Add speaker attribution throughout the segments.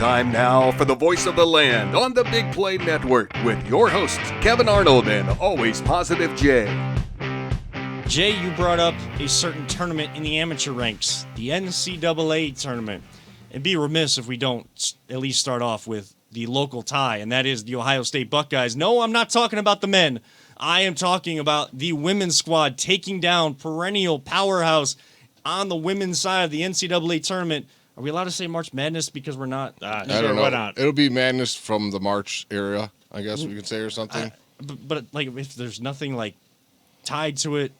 Speaker 1: Time now for the voice of the land on the Big Play Network with your hosts, Kevin Arnold and Always Positive Jay.
Speaker 2: Jay, you brought up a certain tournament in the amateur ranks, the NCAA tournament. It'd be remiss if we don't at least start off with the local tie, and that is the Ohio State Buckeyes. No, I'm not talking about the men. I am talking about the women's squad taking down perennial powerhouse on the women's side of the NCAA tournament. Are we allowed to say March Madness because we're not?
Speaker 3: I don't know. Why not? It'll be Madness from the March area, I guess we could say, or something.
Speaker 2: But like, if there's nothing like tied to it,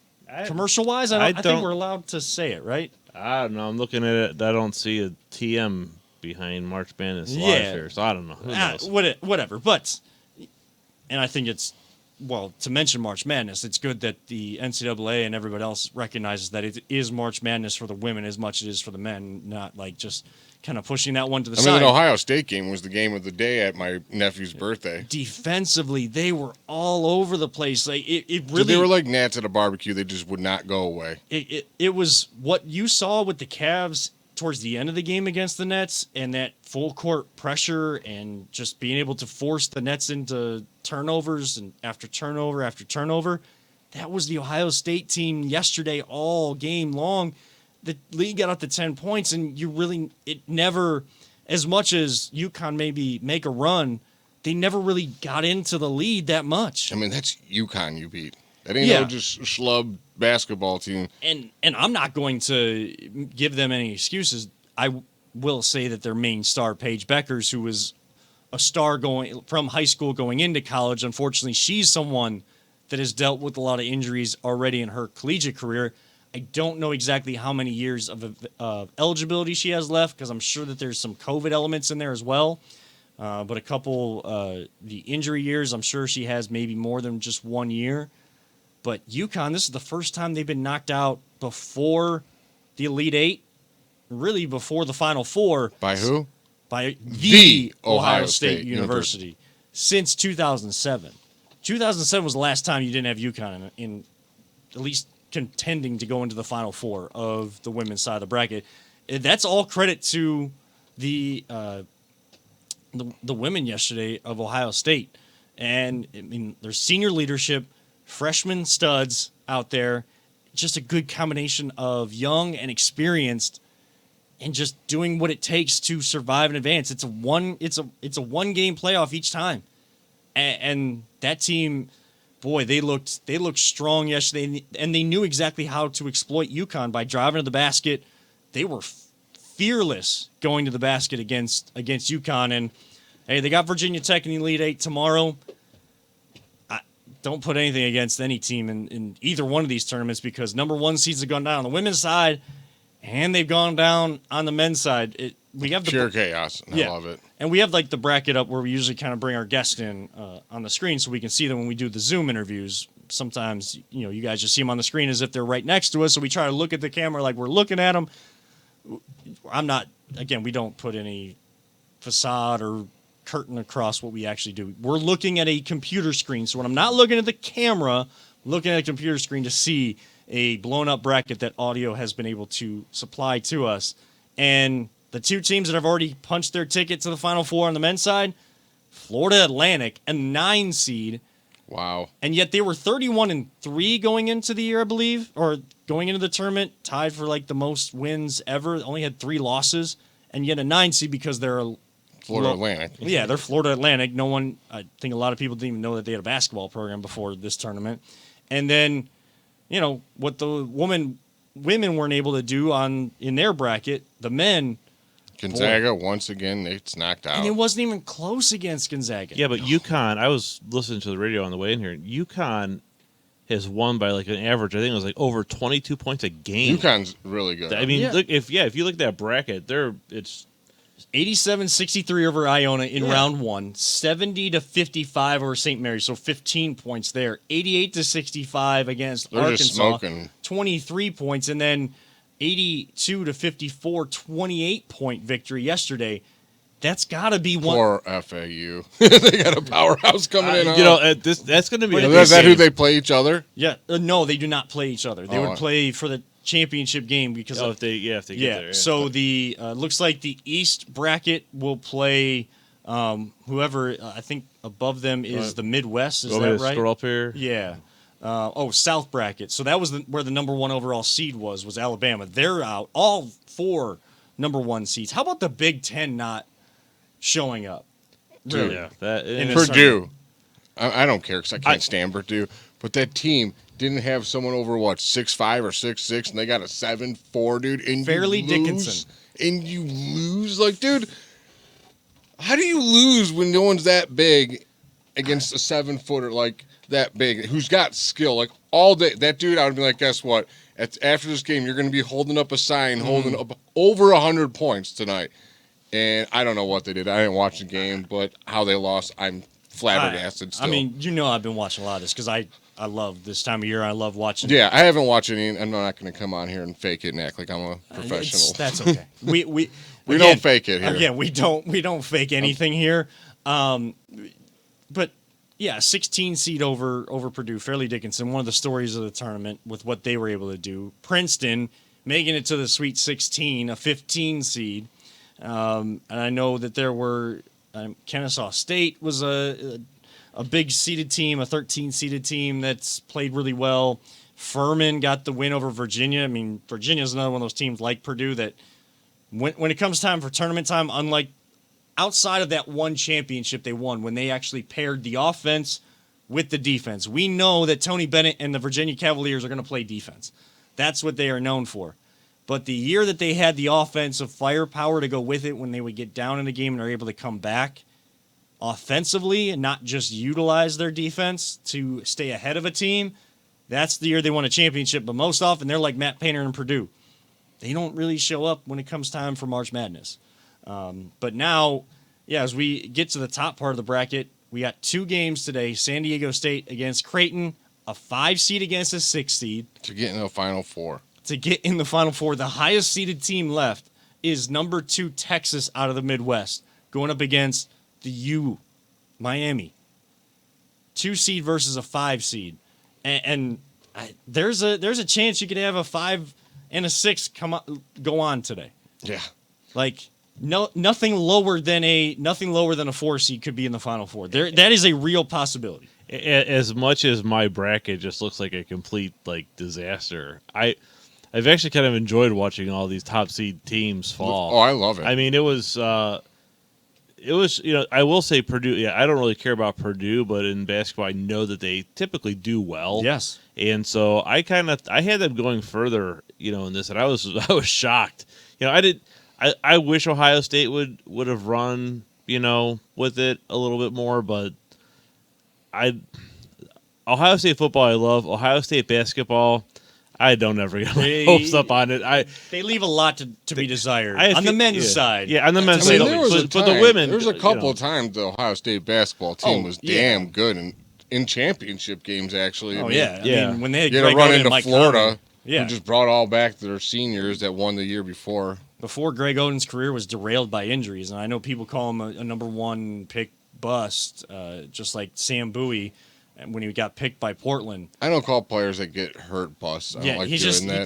Speaker 2: commercial-wise, I think we're allowed to say it, right?
Speaker 4: I don't know. I'm looking at it. I don't see a TM behind March Madness live here, so I don't know. Who knows?
Speaker 2: Whatever. But, and I think it's, well, to mention March Madness, it's good that the NCAA and everybody else recognizes that it is March Madness for the women as much as it is for the men, not like just kind of pushing that one to the side.
Speaker 3: I mean, the Ohio State game was the game of the day at my nephew's birthday.
Speaker 2: Defensively, they were all over the place. Like it really.
Speaker 3: So they were like gnats at a barbecue. They just would not go away.
Speaker 2: It was what you saw with the Cavs towards the end of the game against the Nets, and that full court pressure and just being able to force the Nets into turnovers and after turnover after turnover. That was the Ohio State team yesterday all game long. The league got up to 10 points, and it never, as much as UConn maybe make a run, they never really got into the lead that much.
Speaker 3: I mean, that's UConn you beat. That ain't no just schlub basketball team.
Speaker 2: And I'm not going to give them any excuses. I will say that their main star, Paige Beckers, who was a star going from high school going into college, unfortunately, she's someone that has dealt with a lot of injuries already in her collegiate career. I don't know exactly how many years of eligibility she has left because I'm sure that there's some COVID elements in there as well. But a couple, the injury years, I'm sure she has maybe more than just 1 year. But UConn, this is the first time they've been knocked out before the Elite Eight, really before the Final Four.
Speaker 3: By who?
Speaker 2: By the Ohio State University since 2007. 2007 was the last time you didn't have UConn in at least contending to go into the Final Four of the women's side of the bracket. That's all credit to the women yesterday of Ohio State. And, I mean, their senior leadership, freshman studs out there, just a good combination of young and experienced and just doing what it takes to survive and advance. It's a one game playoff each time. And that team, boy, they looked strong yesterday, and they knew exactly how to exploit UConn by driving to the basket. They were fearless going to the basket against UConn. And, hey, they got Virginia Tech in the Elite Eight tomorrow. Don't put anything against any team in either one of these tournaments because number one seeds have gone down on the women's side, and they've gone down on the men's side. We have the
Speaker 3: pure chaos. I love it.
Speaker 2: And we have like the bracket up where we usually kind of bring our guests in on the screen so we can see them when we do the Zoom interviews. Sometimes, you guys just see them on the screen as if they're right next to us, so we try to look at the camera like we're looking at them. We don't put any facade or curtain across what we actually do. We're looking at a computer screen, so when I'm not looking at the camera, I'm looking at a computer screen to see a blown-up bracket that audio has been able to supply to us. And the two teams that have already punched their ticket to the Final Four on the men's side, Florida Atlantic, a 9 seed.
Speaker 3: Wow.
Speaker 2: And yet they were 31-3 going into the year, I believe, or going into the tournament, tied for like the most wins ever. Only had 3 losses, and yet a 9 seed because they're
Speaker 3: Florida Atlantic.
Speaker 2: Yeah, they're Florida Atlantic. I think a lot of people didn't even know that they had a basketball program before this tournament. And then, what the women weren't able to do in their bracket, the men.
Speaker 3: Gonzaga, once again, it's knocked out.
Speaker 2: And it wasn't even close against Gonzaga.
Speaker 4: Yeah, but UConn, I was listening to the radio on the way in here. UConn has won by like an average, I think it was like over 22 points a game.
Speaker 3: UConn's really good.
Speaker 4: I mean, look, if you look at that bracket, it's
Speaker 2: 87-63 over Iona in round 1, 70-55 over St. Mary's, so 15 points there. 88-65 against
Speaker 3: They're
Speaker 2: Arkansas,
Speaker 3: just smoking.
Speaker 2: 23 points, and then 82-54, 28-point victory yesterday. That's got to be one.
Speaker 3: Poor FAU. They got a powerhouse coming in.
Speaker 4: That's going to be.
Speaker 3: Is that who they play each other?
Speaker 2: Yeah, no, they do not play each other. They would play for the championship game because
Speaker 4: if they get there. Yeah.
Speaker 2: So the looks like the East bracket will play whoever I think above them is the Midwest. Is that right?
Speaker 4: Scroll up here.
Speaker 2: Yeah. South bracket. So that was where the number 1 overall seed was Alabama. They're out. All 4 number 1 seeds. How about the Big Ten not showing up? Really?
Speaker 4: Yeah.
Speaker 3: Purdue. I don't care because I can't stand Purdue. But that team didn't have someone over, 6'5" or 6'6", and they got a 7'4", dude. And
Speaker 2: Fairleigh
Speaker 3: you lose,
Speaker 2: Dickinson.
Speaker 3: And you lose. Like, dude, how do you lose when no one's that big against a 7-footer like that big who's got skill? Like, all day, that dude, I would be like, guess what? After this game, you're going to be holding up a sign, holding up over 100 points tonight. And I don't know what they did. I didn't watch the game, but how they lost, I'm flabbergasted still.
Speaker 2: I mean, I've been watching a lot of this because I love this time of year. I love watching.
Speaker 3: Yeah, I haven't watched any. I'm not going to come on here and fake it and act like I'm a professional.
Speaker 2: That's okay. We
Speaker 3: again, don't fake it here.
Speaker 2: Again, we don't fake anything here. But yeah, 16 seed over Purdue, Fairleigh Dickinson. One of the stories of the tournament with what they were able to do. Princeton making it to the Sweet 16, a 15 seed. And I know that there were Kennesaw State was a big seeded team, a 13 seeded team that's played really well. Furman got the win over Virginia. I mean, Virginia is another one of those teams like Purdue that when it comes time for tournament time, unlike outside of that one championship they won, when they actually paired the offense with the defense. We know that Tony Bennett and the Virginia Cavaliers are going to play defense. That's what they are known for. But the year that they had the offensive firepower to go with it when they would get down in the game and are able to come back offensively and not just utilize their defense to stay ahead of a team, that's the year they won a championship. But most often, they're like Matt Painter and Purdue. They don't really show up when it comes time for March Madness. But now, as we get to the top part of the bracket, we got 2 games today. San Diego State against Creighton, a 5 seed against a 6 seed.
Speaker 3: To get in the Final Four.
Speaker 2: To get in the Final Four, the highest seeded team left is number 2 Texas out of the Midwest, going up against the Miami. 2 seed versus a 5 seed. And there's a chance you could have a 5 and a 6 go on today.
Speaker 3: Yeah.
Speaker 2: Like nothing lower than a 4 seed could be in the Final Four. That is a real possibility.
Speaker 4: As much as my bracket just looks like a complete disaster, I've actually kind of enjoyed watching all these top seed teams fall.
Speaker 3: Oh, I love it.
Speaker 4: I mean, it was I will say Purdue. Yeah, I don't really care about Purdue, but in basketball, I know that they typically do well.
Speaker 2: Yes,
Speaker 4: and so I had them going further, in this, and I was shocked. I wish Ohio State would have run, with it a little bit more, but Ohio State football I love. Ohio State basketball, I don't ever get my hopes up on it.
Speaker 2: They leave a lot to be desired on the men's side.
Speaker 4: Yeah, on the men's side. But the women,
Speaker 3: there was a couple of times the Ohio State basketball team was damn good in championship games. Actually,
Speaker 2: I mean, when they had
Speaker 3: to
Speaker 2: Greg
Speaker 3: run
Speaker 2: Oden
Speaker 3: into
Speaker 2: and Mike
Speaker 3: Florida,
Speaker 2: Conley,
Speaker 3: who just brought all back their seniors that won the year before.
Speaker 2: Before Greg Oden's career was derailed by injuries, and I know people call him a number 1 pick bust, just like Sam Bowie when he got picked by Portland.
Speaker 3: I don't call players that get hurt busts. I don't like doing that.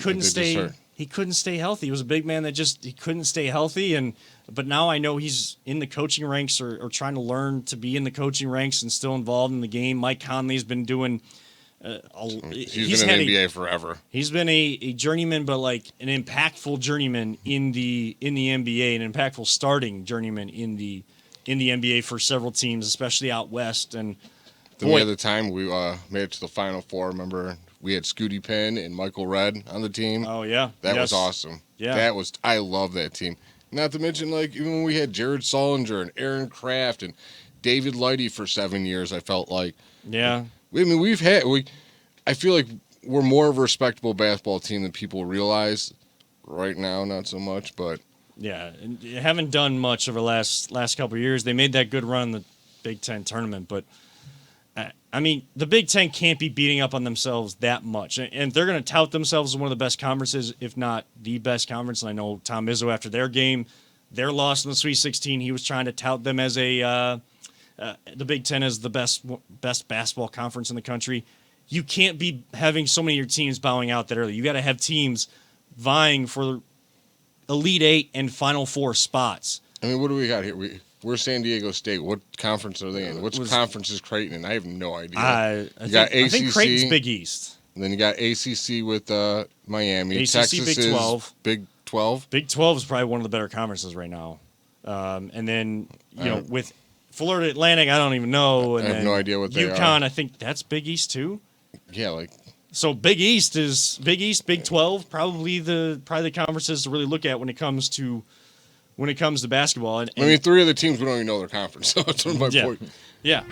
Speaker 2: He couldn't stay healthy. He was a big man that he couldn't stay healthy. But now I know he's in the coaching ranks or trying to learn to be in the coaching ranks and still involved in the game. Mike Conley's been doing.
Speaker 3: He's been in the NBA forever.
Speaker 2: He's been a journeyman, but like an impactful journeyman in the NBA, an impactful starting journeyman in the NBA for several teams, especially out west. And
Speaker 3: the other time we made it to the Final Four, remember we had Scootie Penn and Michael Redd on the team.
Speaker 2: Oh yeah,
Speaker 3: that was awesome.
Speaker 2: Yeah,
Speaker 3: I love that team. Not to mention even when we had Jared Sullinger and Aaron Kraft and David Lighty for 7 years, I felt like.
Speaker 2: Yeah.
Speaker 3: I mean, I feel like we're more of a respectable basketball team than people realize right now. Not so much, but
Speaker 2: yeah, and you haven't done much over the last couple of years. They made that good run in the Big Ten tournament, but I mean, the Big Ten can't be beating up on themselves that much, and they're going to tout themselves as one of the best conferences, if not the best conference. And I know Tom Izzo, after their game, their loss in the Sweet 16, he was trying to tout them as the Big Ten as the best basketball conference in the country. You can't be having so many of your teams bowing out that early. You got to have teams vying for Elite Eight and Final Four spots.
Speaker 3: I mean, what do we got here? We're San Diego State. What conference are they in? Which conference is Creighton in? I have no idea.
Speaker 2: I
Speaker 3: got
Speaker 2: think
Speaker 3: ACC.
Speaker 2: Creighton's Big East.
Speaker 3: And then you got ACC with Miami.
Speaker 2: ACC,
Speaker 3: Texas
Speaker 2: Big
Speaker 3: is
Speaker 2: 12.
Speaker 3: Big 12.
Speaker 2: Big 12 is probably one of the better conferences right now. And then, with Florida Atlantic, I don't even know. And
Speaker 3: I have no idea what they
Speaker 2: UConn,
Speaker 3: are.
Speaker 2: I think that's Big East too.
Speaker 3: Yeah, like
Speaker 2: So Big East, Big 12, probably the conferences to really look at when it comes to basketball. And
Speaker 3: I mean, 3 of the teams we don't even know their conference. So that's my point.
Speaker 2: Yeah.